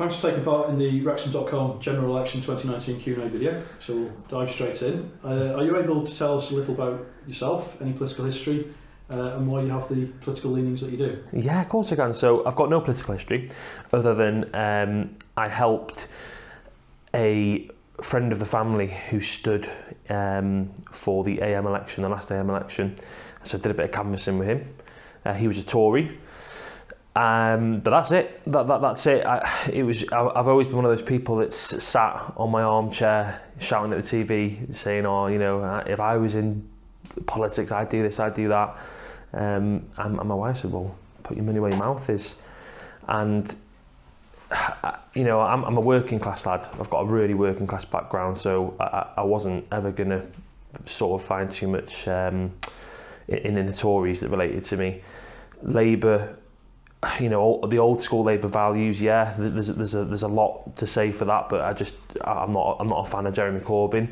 Thanks for taking part in the Wrexham.com General Election 2019 Q&A video. So we'll dive straight in. Are you able to tell us a little about yourself, any political history, and why you have the political leanings that you do? Yeah, of course I can. So I've got no political history other than I helped a friend of the family who stood for the AM election, the last AM election. So I did a bit of canvassing with him. He was a Tory. But that's it. That's it. I've always been one of those people that's sat on my armchair shouting at the TV, saying, "Oh, you know, if I was in politics, I'd do this, I'd do that." And my wife said, "Well, put your money where your mouth is." And you know, I'm a working class lad. I've got a really working class background, so I wasn't ever going to sort of find too much in the Tories that related to me. Labour. You know, the old school Labour values, yeah, there's a lot to say for that, but I'm not a fan of Jeremy Corbyn.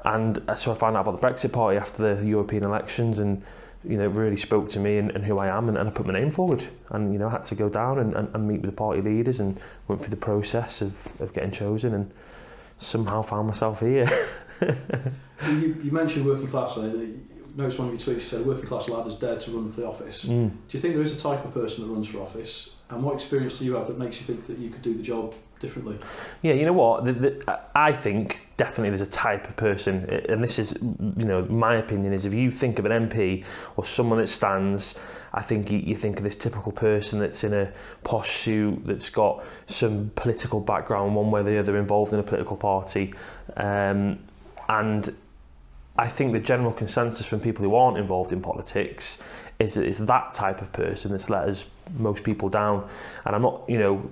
And so I found out about the Brexit Party after the European elections, and you know, it really spoke to me and who I am, and I put my name forward. And you know, I had to go down and meet with the party leaders and went through the process of getting chosen, and somehow found myself here. You mentioned working class. Notice one of your tweets, you said a working class lad has dared to run for the office. Do you think there is a type of person that runs for office? And what experience do you have that makes you think that you could do the job differently? Yeah, you know what? I think definitely there's a type of person, and this is, you know, my opinion is, if you think of an MP or someone that stands, I think you think of this typical person that's in a posh suit, that's got some political background, one way or the other, involved in a political party, and I think the general consensus from people who aren't involved in politics is that it's that type of person that's let us, most people, down. And I'm not, you know,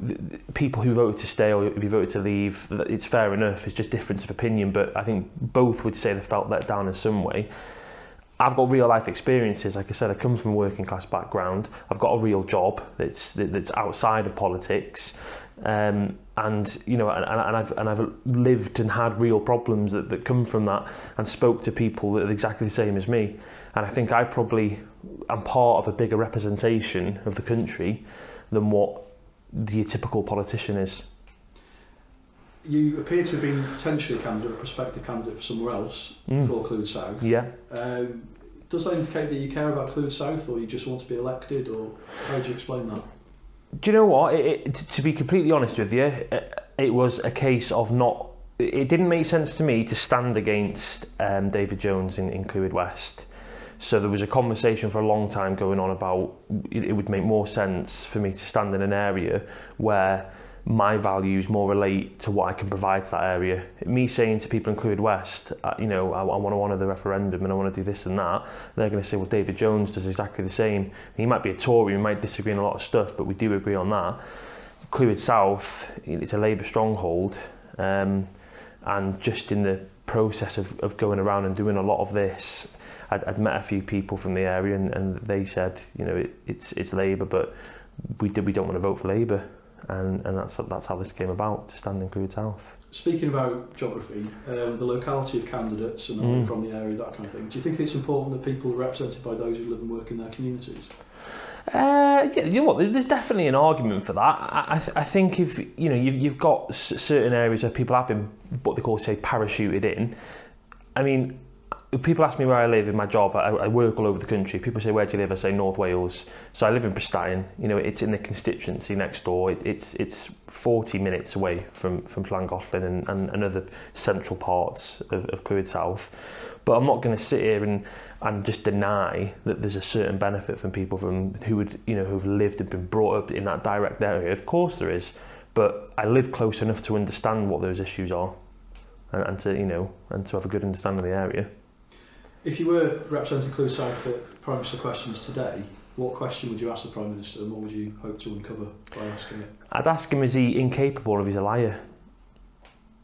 people who voted to stay or if you voted to leave, it's fair enough, it's just difference of opinion, but I think both would say they felt let down in some way. I've got real life experiences. Like I said, I come from a working class background. I've got a real job that's outside of politics. And you know, and I've lived and had real problems that come from that, and spoke to people that are exactly the same as me. And I think I probably am part of a bigger representation of the country than what the typical politician is. You appear to have been potentially a candidate, a prospective candidate for somewhere else for Clwyd South. Yeah. Does that indicate that you care about Clwyd South, or you just want to be elected, or how do you explain that? Do you know what? To be completely honest with you, it was a case of not. It didn't make sense to me to stand against David Jones in Clwyd West. So there was a conversation for a long time going on about it would make more sense for me to stand in an area where my values more relate to what I can provide to that area. Me saying to people in Clwyd West, you know, I want to honour the referendum and I want to do this and that, they're going to say, well, David Jones does exactly the same. He might be a Tory, we might disagree on a lot of stuff, but we do agree on that. Clwyd South, it's a Labour stronghold, and just in the process of going around and doing a lot of this, I'd met a few people from the area, and they said, you know, it's Labour, but we don't want to vote for Labour. And that's how this came about, to stand in Clwyd South. Speaking about geography, the locality of candidates and from the area, that kind of thing, do you think it's important that people are represented by those who live and work in their communities? Yeah, you know what? There's definitely an argument for that. I think if you know you've got certain areas where people have been what they call, say, parachuted in. I mean, if people ask me where I live in my job, I work all over the country. People say, where do you live? I say North Wales. So I live in Presteigne. You know, it's in the constituency next door. It's 40 minutes away from Llangollen and other central parts of Clwyd South. But I'm not going to sit here and just deny that there's a certain benefit from people who've lived and been brought up in that direct area. Of course there is, but I live close enough to understand what those issues are, and to have a good understanding of the area. If you were representing Clwyd South at Prime Minister Questions today, what question would you ask the Prime Minister, and what would you hope to uncover by asking it? I'd ask him, is he incapable or is he a liar?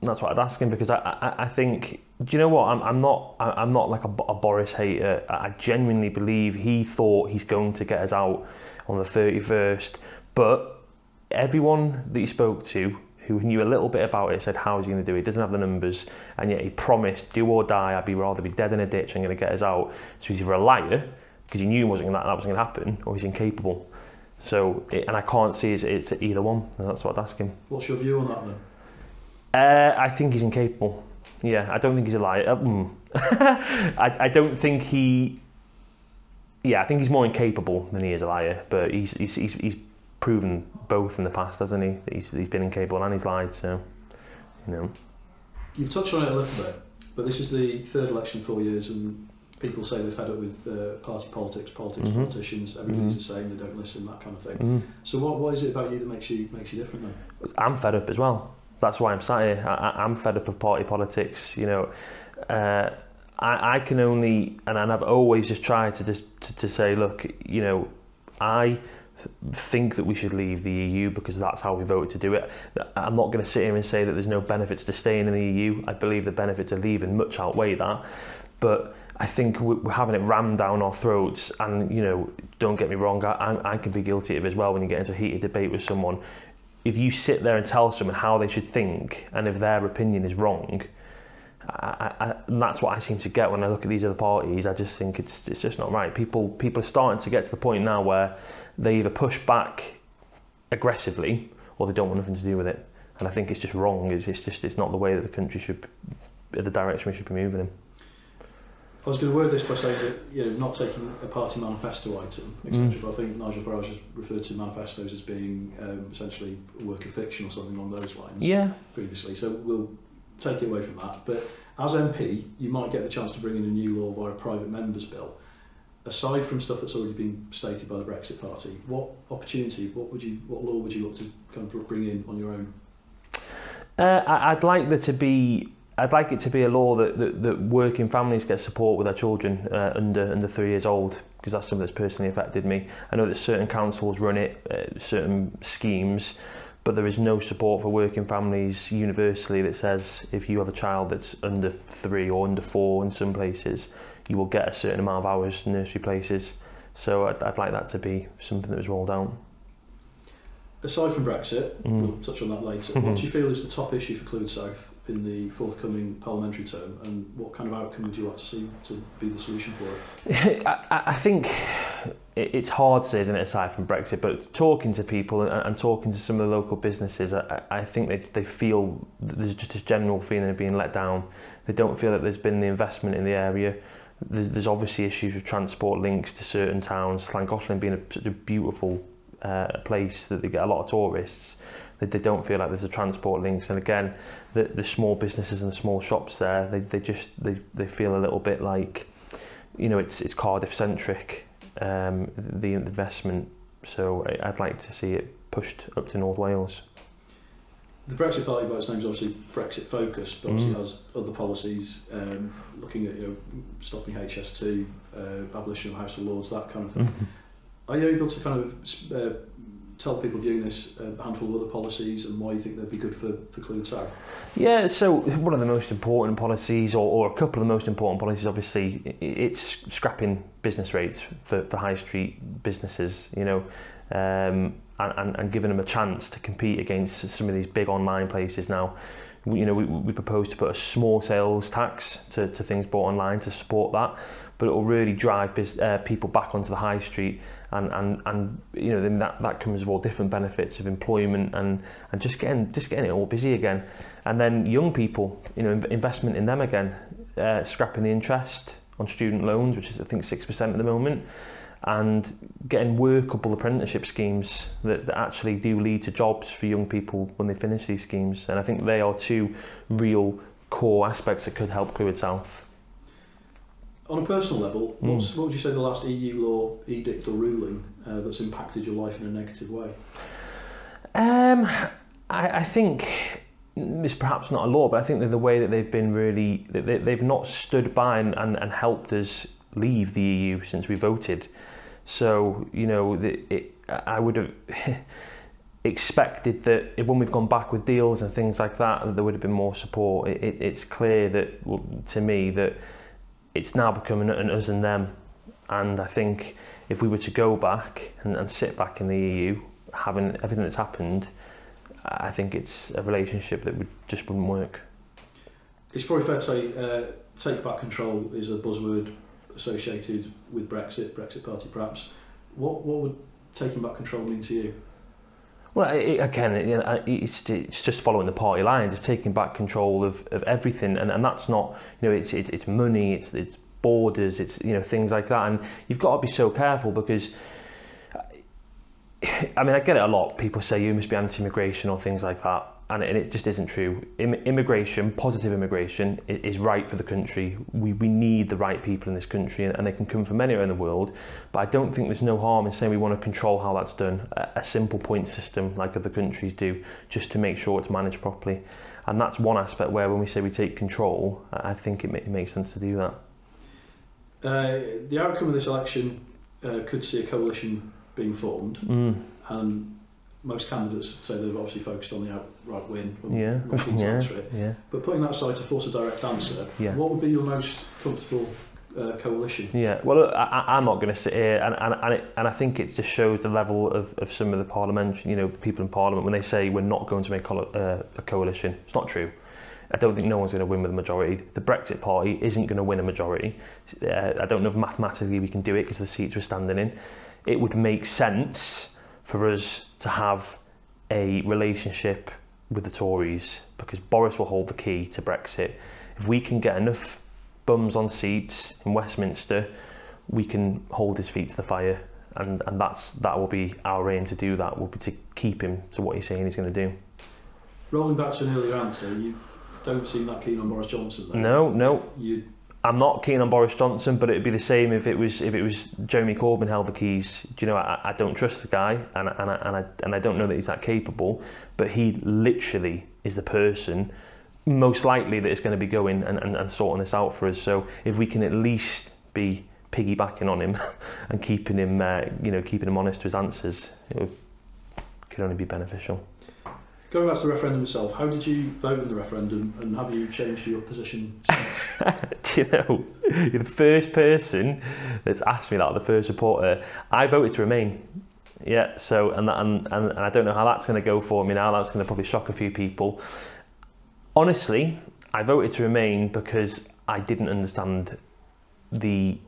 And that's what I'd ask him, because I think, do you know what? I'm not like a Boris hater. I genuinely believe he thought he's going to get us out on the 31st, but everyone that he spoke to who knew a little bit about it said, how is he going to do it? He doesn't have the numbers, and yet he promised, do or die, I'd rather be dead in a ditch, I'm going to get us out. So he's either a liar, because he knew that wasn't going to happen, or he's incapable. So, and I can't see it's either one, and that's what I'd ask him. What's your view on that then? I think he's incapable. Yeah, I don't think he's a liar. I don't think he... Yeah, I think he's more incapable than he is a liar, but he's proven both in the past, hasn't he? He's been incapable and he's lied, so, you know. You've touched on it a little bit, but this is the third election in 4 years, and people say they're fed up with party politics, politicians, everybody's the same, they don't listen, that kind of thing. So what is it about you that makes you different then? I'm fed up as well. That's why I'm sat here. I'm fed up of party politics, you know. I can only, and I've always just tried to say, look, you know, I think that we should leave the EU because that's how we voted to do it. I'm not going to sit here and say that there's no benefits to staying in the EU. I believe the benefits of leaving much outweigh that, but I think we're having it rammed down our throats. And, you know, don't get me wrong, I can be guilty of it as well. When you get into a heated debate with someone, if you sit there and tell someone how they should think, and if their opinion is wrong, and that's what I seem to get when I look at these other parties. I just think it's just not right. People are starting to get to the point now where they either push back aggressively or they don't want nothing to do with it. And I think it's just wrong. It's not the way that the country should, the direction we should be moving in. I was going to word this by saying that, you know, not taking a party manifesto item, etc. But I think Nigel Farage has referred to manifestos as being essentially a work of fiction or something along those lines. Yeah. Previously, so we'll take it away from that. But as MP, you might get the chance to bring in a new law via a private member's bill. Aside from stuff that's already been stated by the Brexit Party, what opportunity, what law would you look to kind of bring in on your own? I'd like it to be a law that working families get support with their children under 3 years old, because that's something that's personally affected me. I know that certain councils run it, certain schemes, but there is no support for working families universally that says if you have a child that's under 3 or under 4 in some places, you will get a certain amount of hours nursery places. So I'd like that to be something that was rolled out. Aside from Brexit, we'll touch on that later, what do you feel is the top issue for Clwyd South in the forthcoming parliamentary term, and what kind of outcome would you like to see to be the solution for it? I think it's hard to say, isn't it, aside from Brexit, but talking to people and talking to some of the local businesses, I think they feel there's just this general feeling of being let down. They don't feel that there's been the investment in the area. There's obviously issues with transport links to certain towns, Llangollen being such a beautiful place that they get a lot of tourists. They don't feel like there's a transport links, and again, the small businesses and the small shops there, they feel a little bit like, you know, it's Cardiff centric, the investment. So I'd like to see it pushed up to North Wales. The Brexit Party, by its name, is obviously Brexit focused, but obviously has other policies, looking at, you know, stopping HS2, abolition of House of Lords, that kind of thing. Are you able to kind of tell people viewing this a handful of other policies and why you think they'd be good for Clwyd South? Yeah, so one of the most important policies, or a couple of the most important policies, obviously, it's scrapping business rates for high street businesses, you know, and giving them a chance to compete against some of these big online places now. We propose to put a small sales tax to things bought online to support that, but it will really drive people back onto the high street, and you know, then that comes with all different benefits of employment and just getting it all busy again. And then young people, you know, investment in them again, scrapping the interest on student loans, which is I think 6% at the moment, and getting workable apprenticeship schemes that actually do lead to jobs for young people when they finish these schemes. And I think they are two real core aspects that could help Clwyd South. On a personal level, what would you say the last EU law, edict or ruling that's impacted your life in a negative way? I think it's perhaps not a law, but I think that the way that they've been really, they've not stood by and helped us leave the EU since we voted. So, you know, I would have expected that when we've gone back with deals and things like that there would have been more support. It's clear that, well, to me, that it's now becoming an us and them. And I think if we were to go back and sit back in the EU, having everything that's happened, I think it's a relationship that just wouldn't work. It's probably fair to say take back control is a buzzword associated with Brexit Party perhaps. What would taking back control mean to you? Well, it's just following the party lines. It's taking back control of everything, and that's not, it's money, it's borders, it's things like that, and you've got to be so careful because, I mean, I get it a lot. People say you must be anti-immigration or things like that, and it just isn't true. Immigration, positive immigration, is right for the country. We need the right people in this country, and they can come from anywhere in the world. But I don't think there's no harm in saying we want to control how that's done. A simple point system like other countries do, just to make sure it's managed properly. And that's one aspect where when we say we take control, I think it makes sense to do that. The outcome of this election could see a coalition being formed, and most candidates say they've obviously focused on the outright win. But putting that aside to force a direct answer, what would be your most comfortable coalition? Well, look, I'm not going to sit here, and I think it just shows the level of some of the parliamentary, people in Parliament when they say we're not going to make a coalition. It's not true. I don't think no one's going to win with a majority. The Brexit Party isn't going to win a majority. I don't know if mathematically we can do it because the seats we're standing in. It would make sense for us to have a relationship with the Tories because Boris will hold the key to Brexit. If we can get enough bums on seats in Westminster, we can hold his feet to the fire, and that will be our aim to do that, will be to keep him to what he's saying he's going to do. Rolling back to an earlier answer, you don't seem that keen on Boris Johnson then? No. I'm not keen on Boris Johnson, but it'd be the same if it was Jeremy Corbyn held the keys. Do you know, I don't trust the guy, and I don't know that he's that capable, but he literally is the person most likely that is going to be going and sorting this out for us. So if we can at least be piggybacking on him and keeping him honest to his answers, it could only be beneficial. Going back to the referendum itself, how did you vote in the referendum, and have you changed your position since? Do you know, you're the first person that's asked me that, the first reporter. I voted to remain. Yeah, so and I don't know how that's going to go for me now. That's going to probably shock a few people. Honestly, I voted to remain because I didn't understand the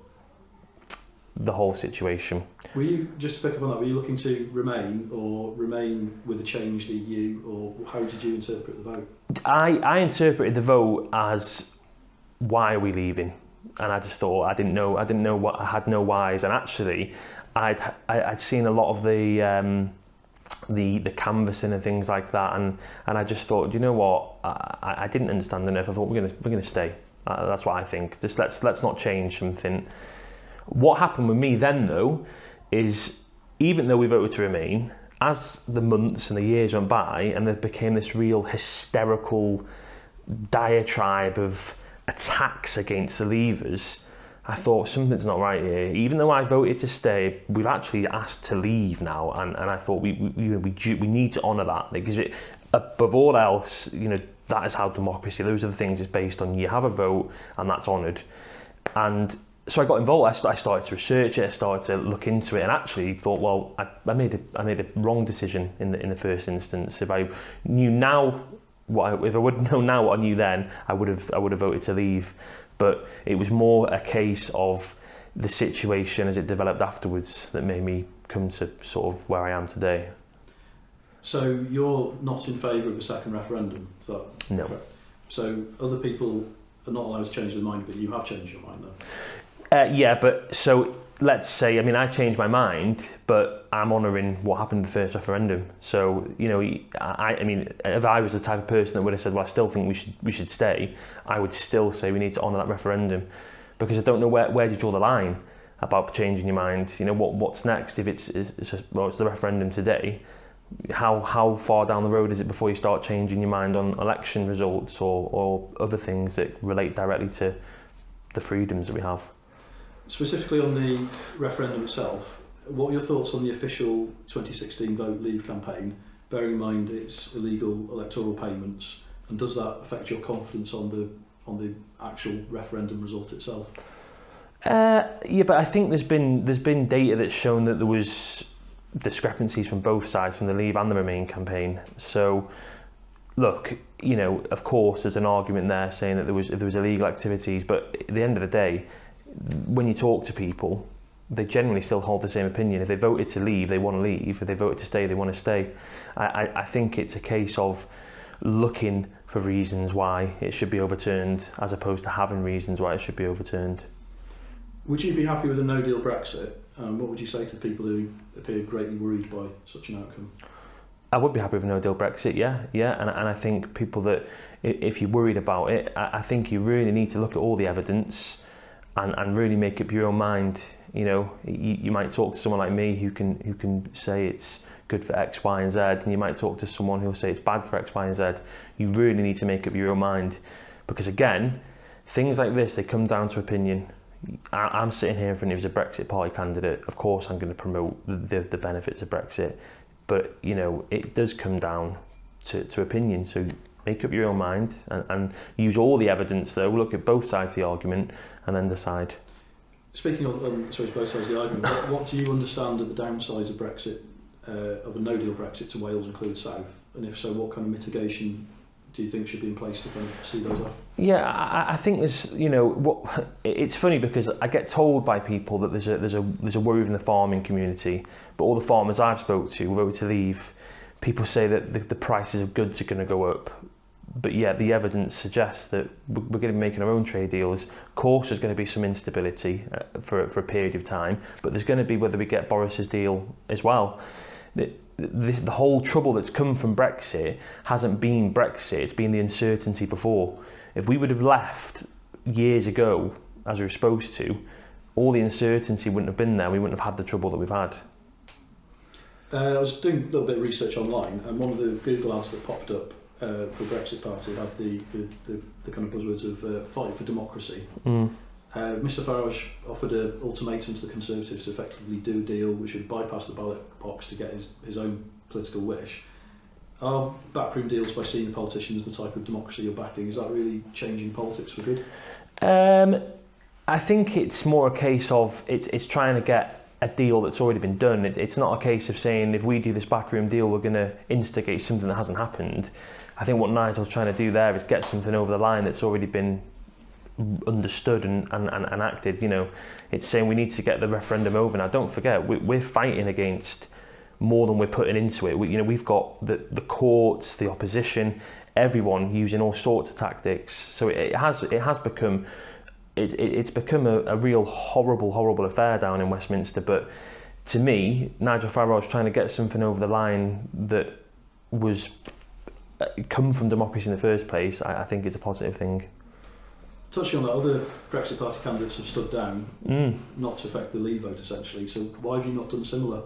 whole situation. Were you, just to pick up on that, were you looking to remain or remain with a changed EU, or how did you interpret the vote? I interpreted the vote as, why are we leaving? And I just thought, I didn't know what, I had no whys, and actually I'd seen a lot of the canvassing and things like that, and I just thought, do you know what, I didn't understand enough. I thought we're gonna stay. That's what I think. Just let's not change something. What happened with me then, though, is even though we voted to remain, as the months and the years went by, and there became this real hysterical diatribe of attacks against the Leavers, I thought something's not right here. Even though I voted to stay, we've actually asked to leave now, and I thought we need to honour that, because above all else, that is how democracy, those are the things it's based on. You have a vote, and that's honoured. And so I got involved. I started to research it. I started to look into it, and actually thought, well, I made a wrong decision in the first instance. If I knew now if I would know now what I knew then, I would have voted to leave. But it was more a case of the situation as it developed afterwards that made me come to sort of where I am today. So you're not in favour of a second referendum? Is that no. Correct? So other people are not allowed to change their mind, but you have changed your mind, though? Yeah, but so let's say, I changed my mind, but I'm honouring what happened in the first referendum. So, if I was the type of person that would have said, well, I still think we should stay, I would still say we need to honour that referendum, because I don't know where do you draw the line about changing your mind. What's next? If it's the referendum today, how far down the road is it before you start changing your mind on election results or other things that relate directly to the freedoms that we have? Specifically on the referendum itself, what are your thoughts on the official 2016 Vote Leave campaign, bearing in mind its illegal electoral payments, and does that affect your confidence on the actual referendum result itself? Yeah, but I think there's been data that's shown that there was discrepancies from both sides, from the Leave and the Remain campaign. So, look, of course, there's an argument there saying that if there was illegal activities, but at the end of the day, when you talk to people, they generally still hold the same opinion. If they voted to leave, they want to leave. If they voted to stay, they want to stay. I think it's a case of looking for reasons why it should be overturned as opposed to having reasons why it should be overturned. Would you be happy with a no-deal Brexit? What would you say to people who appear greatly worried by such an outcome? I would be happy with a no-deal Brexit, yeah. And I think people that, if you're worried about it, I think you really need to look at all the evidence and really make up your own mind. You know, you might talk to someone like me who can say it's good for X, Y, and Z, and you might talk to someone who'll say it's bad for X, Y, and Z. You really need to make up your own mind, because again, things like this, they come down to opinion. I'm sitting here in front of you as a Brexit Party candidate. Of course, I'm going to promote the benefits of Brexit, but you know, it does come down to opinion. So make up your own mind and use all the evidence. Though, look at both sides of the argument and then decide. Speaking of both sides of the argument, what do you understand are the downsides of Brexit, of a no-deal Brexit to Wales and Clwyd South? And if so, what kind of mitigation do you think should be in place to kind of see those off? Yeah, I think there's, you know, it's funny because I get told by people that there's a worry within the farming community, but all the farmers I've spoke to who voted to leave, people say that the prices of goods are going to go up. But yet the evidence suggests that we're going to be making our own trade deals. Of course, there's going to be some instability for a period of time, but there's going to be whether we get Boris's deal as well. The whole trouble that's come from Brexit hasn't been Brexit, it's been the uncertainty before. If we would have left years ago, as we were supposed to, all the uncertainty wouldn't have been there, we wouldn't have had the trouble that we've had. I was doing a little bit of research online, and one of the Google ads that popped up for Brexit Party had the kind of buzzwords of fight for democracy. Mr Farage offered an ultimatum to the Conservatives to effectively do a deal which would bypass the ballot box to get his own political wish. Are backroom deals by senior politicians the type of democracy you're backing? Is that really changing politics for good? I think it's more a case of it's trying to get a deal that's already been done. It's not a case of saying if we do this backroom deal we're going to instigate something that hasn't happened. I think what Nigel's trying to do there is get something over the line that's already been understood and acted. You know, it's saying we need to get the referendum over now. Don't forget, we're fighting against more than we're putting into it. We've got the courts, the opposition, everyone using all sorts of tactics. So it has become it's become a real horrible affair down in Westminster. But to me, Nigel Farage trying to get something over the line that was come from democracy in the first place, I think is a positive thing. Touching on that, other Brexit Party candidates have stood down, not to affect the Leave vote essentially, so why have you not done similar?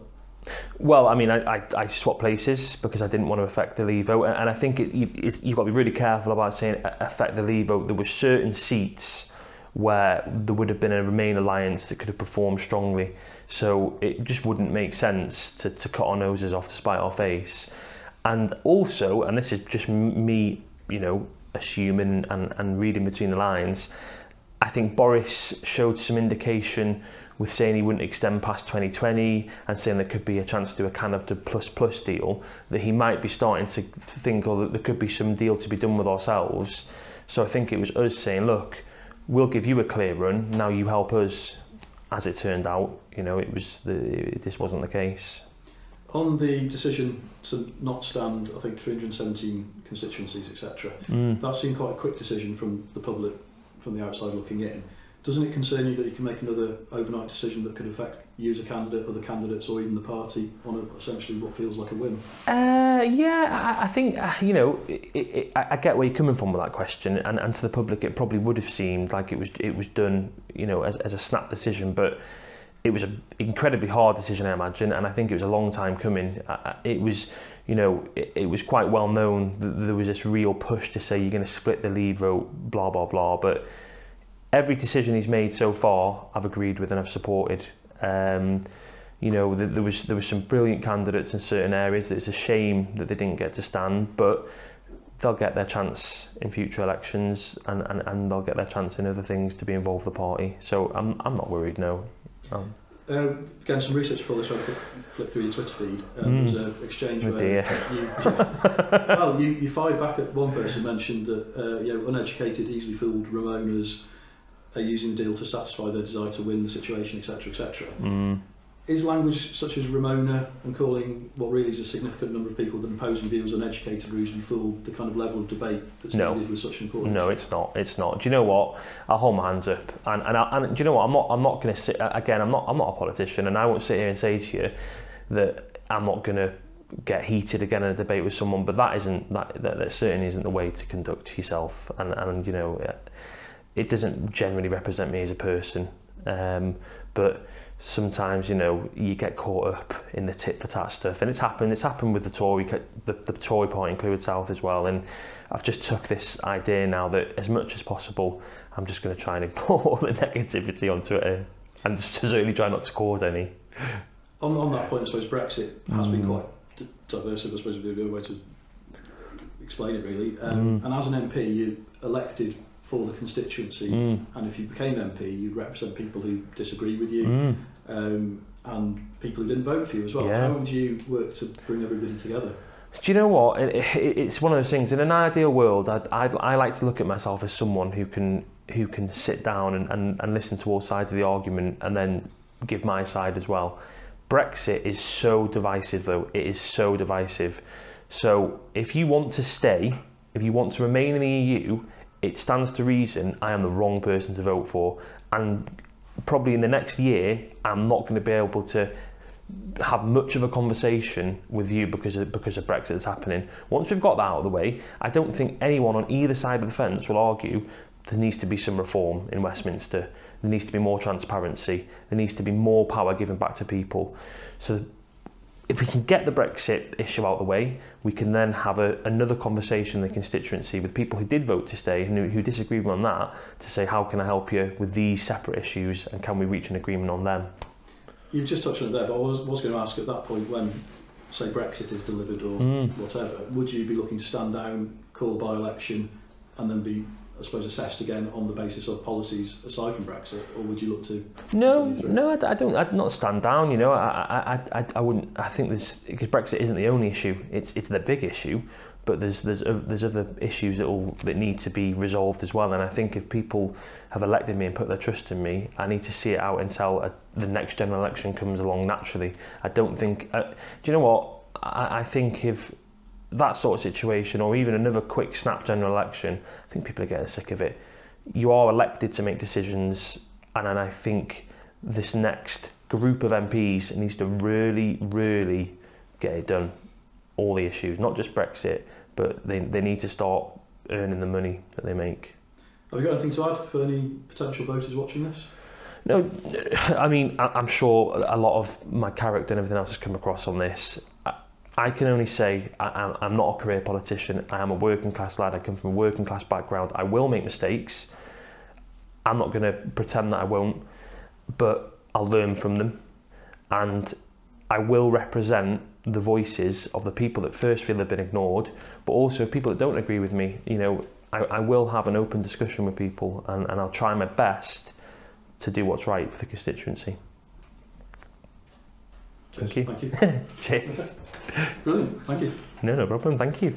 Well, I mean, I swapped places because I didn't want to affect the Leave vote, and I think you've got to be really careful about saying affect the Leave vote. There were certain seats where there would have been a Remain alliance that could have performed strongly, so it just wouldn't make sense to cut our noses off to spite our face. And also, and this is just me, you know, assuming and reading between the lines, I think Boris showed some indication with saying he wouldn't extend past 2020 and saying there could be a chance to do a Canada plus deal, that he might be starting to think, or that there could be some deal to be done with ourselves. So I think it was us saying, look, we'll give you a clear run, now you help us. As it turned out, you know, this wasn't the case. On the decision to not stand, I think 317 constituencies, etc. That seemed quite a quick decision from the public, from the outside looking in. Doesn't it concern you that you can make another overnight decision that could affect you as a candidate, other candidates, or even the party on essentially what feels like a win? Yeah, I think, you know, I get where you're coming from with that question, and to the public it probably would have seemed like it was done, you know, as a snap decision, but it was an incredibly hard decision, I imagine, and I think it was a long time coming. It was, you know, it was quite well known that there was this real push to say you're going to split the Leave vote, blah, blah, blah. But every decision he's made so far, I've agreed with and I've supported. You know, there was some brilliant candidates in certain areas. It's a shame that they didn't get to stand, but they'll get their chance in future elections, and they'll get their chance in other things to be involved with the party. So I'm not worried, no. Again, some research for this, I flicked through your Twitter feed. There was an exchange where you fired back at one person, mentioned that you know, uneducated, easily fooled Ramona's are using the deal to satisfy their desire to win the situation, etc., etc. Is language such as Ramona and calling what really is a significant number of people that opposing views uneducated, reason fool the kind of level of debate that's needed with such importance? No, it's not. It's not. Do you know what? I'll hold my hands up, and do you know what? I'm not going to sit again. I'm not a politician, and I won't sit here and say to you that I'm not going to get heated again in a debate with someone. But that certainly isn't the way to conduct yourself, and you know, it doesn't generally represent me as a person. But sometimes, you know, you get caught up in the tit for tat stuff, and it's happened with the Tory party in Clwyd South as well. And I've just took this idea now that as much as possible, I'm just going to try and ignore all the negativity on Twitter and just really try not to cause any. On that point, I suppose Brexit has been quite divisive, I suppose would be a good way to explain it really. And as an MP, you're elected for the constituency, and if you became MP, you'd represent people who disagree with you, and people who didn't vote for you as well. Yeah. How would you work to bring everybody together? Do you know what? It's one of those things. In an ideal world, I like to look at myself as someone who can sit down and listen to all sides of the argument and then give my side as well. Brexit is so divisive, though. It is so divisive. So if you want to stay, if you want to remain in the EU, it stands to reason I am the wrong person to vote for, and probably in the next year I'm not going to be able to have much of a conversation with you because of Brexit that's happening. Once we've got that out of the way, I don't think anyone on either side of the fence will argue there needs to be some reform in Westminster, there needs to be more transparency, there needs to be more power given back to people. So if we can get the Brexit issue out of the way, we can then have another conversation in the constituency with people who did vote to stay and who disagreed on that, to say, how can I help you with these separate issues and can we reach an agreement on them? You've just touched on it there, but I was going to ask at that point, when, say, Brexit is delivered or whatever, would you be looking to stand down, call a by-election, and then be, I suppose, assessed again on the basis of policies aside from Brexit, or would you look to? No, I don't. I'd not stand down. You know, I wouldn't. I think because Brexit isn't the only issue. It's the big issue, but there's other issues that need to be resolved as well. And I think if people have elected me and put their trust in me, I need to see it out until the next general election comes along naturally. I don't think. Do you know what? I think if that sort of situation, or even another quick snap general election, I think people are getting sick of it. You are elected to make decisions, and I think this next group of MPs needs to really, really get it done. All the issues, not just Brexit, but they need to start earning the money that they make. Have you got anything to add for any potential voters watching this? No, I mean, I'm sure a lot of my character and everything else has come across on this. I can only say I'm not a career politician. I am a working class lad. I come from a working class background. I will make mistakes. I'm not going to pretend that I won't, but I'll learn from them. And I will represent the voices of the people that first feel they've been ignored, but also people that don't agree with me. You know, I will have an open discussion with people, and I'll try my best to do what's right for the constituency. Thank you. Thank you. Cheers. Brilliant. Thank you. No problem. Thank you.